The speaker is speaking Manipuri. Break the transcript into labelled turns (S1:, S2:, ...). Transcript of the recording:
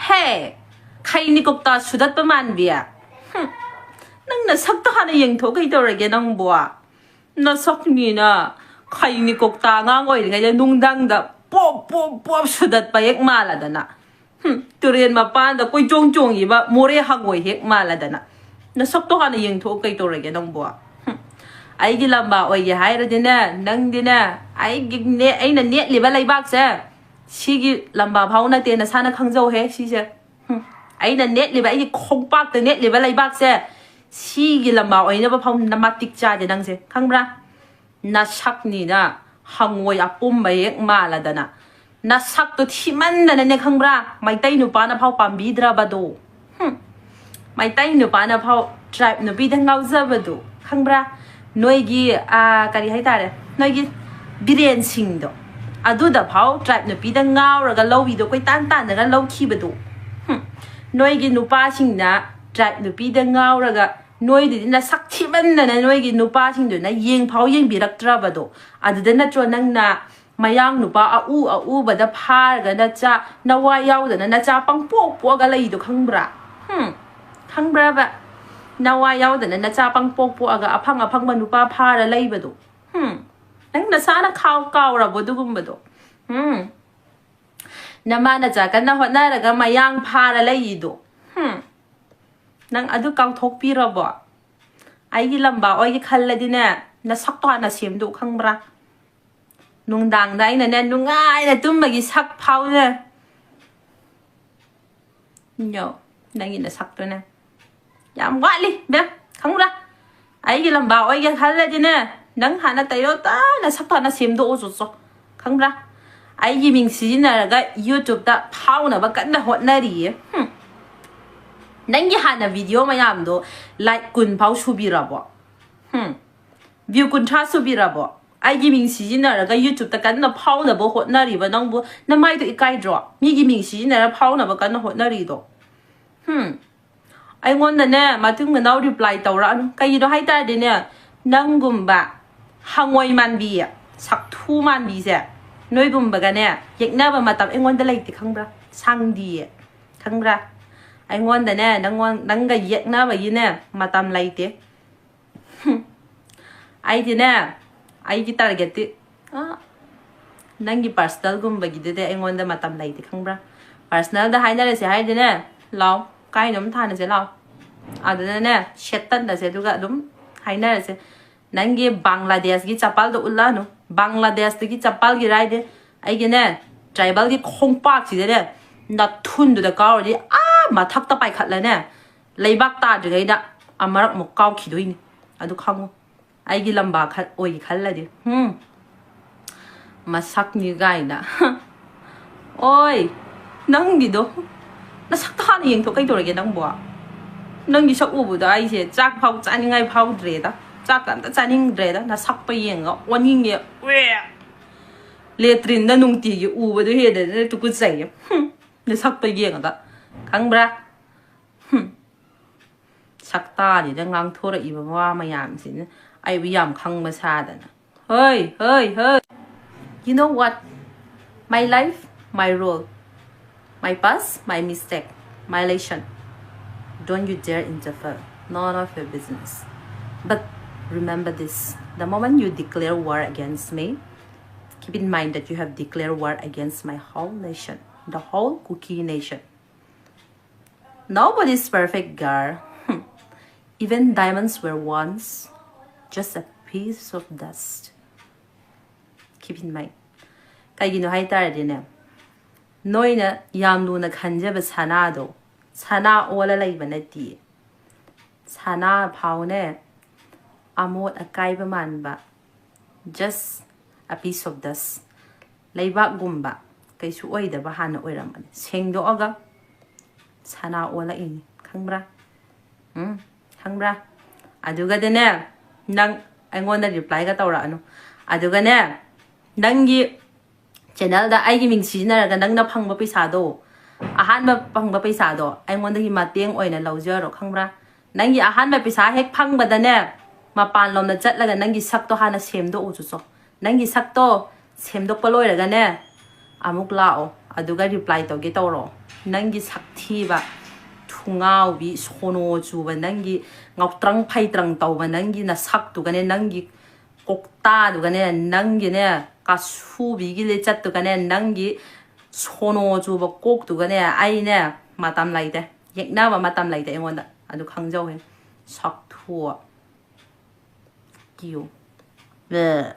S1: Hey, kaini kokta sudat pa man biya. Nang nasakta ka na yung to, kay torage ng buwa. Nasak ni na, kaini kokta nga ngoy, nga nung dang da, pop, sudat pa yek malada na. Turiyan mapanda, ko'y chong iba, mure hangoy hek malada na. Nasakta ka na yung to, kay torage ng buwa. Ay gilamba, oy, gihayra din na, nang din na, ay na net liba laybak sa. Sige, lamba pao na tiyan na sana kang zao he, sige. Ay na net liba, ay kongpak na net liba laybak sa. Sige lamba, oy na ba pao na matikcha din ang se. Kang bra, nasak ni na, hangoy apum bayek malada na. Nasak to timan na na kang bra, may tayo no pa na pao pambidra ba do. May tayo no pa na pao tribe no bidang ngawza ba do. Kang bra, noigi kari hay tare noigi biren sing do adu da phao tribe no pi da ngaw ra ga lo wi do koi tan da lo khi ba do noigi nu pa sing na tribe no pi da ngaw ra ga noi di na sak thi ban na noigi nu pa sing do na yeng phao yeng bi rak tra ba do adu da na tro nang na mayang nu pa a u ba da phar ga na cha na wa yaw da na cha pang po ga lai do khang bra ba nawa yaw da na cha pang pok po aga apang manupa para lay ba do nang nasana kaw ra bo dugum ba do nama na cha kan na hot na raga mayang para lay do nang adu kaw thok pi ra bo ai gi lamba oi gi khalla di na sak to na sem do khang bra nung dang dai na nungai na tum ma gi sak phau na nyo nang gi na sak to na yam wali be khang ra ai gi lamba oi gi khalla di na nang hana tayo ta na sak ta na sem do o so khang ra ai gi ming si na ga youtube da phau na ba kan na hot na ri nang gi hana video ma yam do like kun phau su bi ra bo view kun tha su bi ra bo ai gi ming si na ga youtube da kan na phau na bo hot na ri ba nang bo na mai do ikai dro mi gi ming si na phau na ba kan na hot na ri do ai ngon na ne ma tung ma nau reply tau ra nu kai do hai ta de ne nang gum ba hangoi man bi sak thu man bi se noi gum ba ga ne yek na ba ma tam ai ngon da lai ti khang bra sang di khang bra ai ngon da ne nang ga yek na ba yi ne ma tam lai ti ai di ne ai gi target ti nang gi personal gum ba gi de ai ngon da ma tam lai ti khang bra personal da hai na le se hai de ne lao cái nấm than là sẽ lo đây nè shetan là sẽ juga đúng hay nè sẽ nang ge Bangladesh gi chapal do ulla no Bangladesh gi chapal gi rai de ai ge nè tribal gi khong pak chi de na thun do da kaw ri ma thak ta pai khat la nè leibak ta de da amarak mo kaw khi doi ni adu khang ai gi lamba khat oi khal la de ma sak ni gai na oi nang gi do na sak ta ni yeng to kai to ge nang bo nang gi sak u bu da ai se chak phau cha ni ngai phau dre da chak kan ta cha ning dre da na sak pa yeng ga wani nge we le trin na nung ti gi u bu do he de tu ku sai na sak pa yeng da khang bra sak ta ni da ngang tho ra i ba wa ma yam sin ai wi yam khang ma sa da na hey you know what my life my role my past, my mistake, my lesson. Don't you dare interfere. None of your business. But remember this. The moment you declare war against me, keep in mind that you have declared war against my whole nation. The whole Cookie nation. Nobody's perfect, girl. Even diamonds were once just a piece of dust. Keep in mind. Kaya ginuhay tayo din Noi na yam nu na khanje ba sana do sana ola lai ba na ti sana phau ne amot akai ba man ba just a piece of dust lai ba gum ba kai su oi da ba han oi ram seng do aga sana ola in khang bra khang bra adu ga de ne nang ai ngon da reply ga taw ra no adu ga ne nang gi channel da ai gi ming si na ga nang na phang ba paisa do ahan ba phang ba paisa do ai ngon da gi mateng oi na lauja ro khang bra nang gi ahan ba paisa hek phang ba da ne ma pan lom na chat la ga nang gi sak to hana sem do o chu so nang gi sak to sem do pa loi ra ga ne amuk la o adu ga reply to ge to ro 낭기 삭티바 퉁아우비 소노주바 낭기 ngọc 파이트랑 떠바 낭기 나 삭두가네 낭기 꼭따두가네 낭기네 가수비길레 짰두가네 낭기 소노주바 꼭두가네 아이네 마담 라이데 옛나바 마담 라이데 응원다 아주 강조해 삭투어 기요 네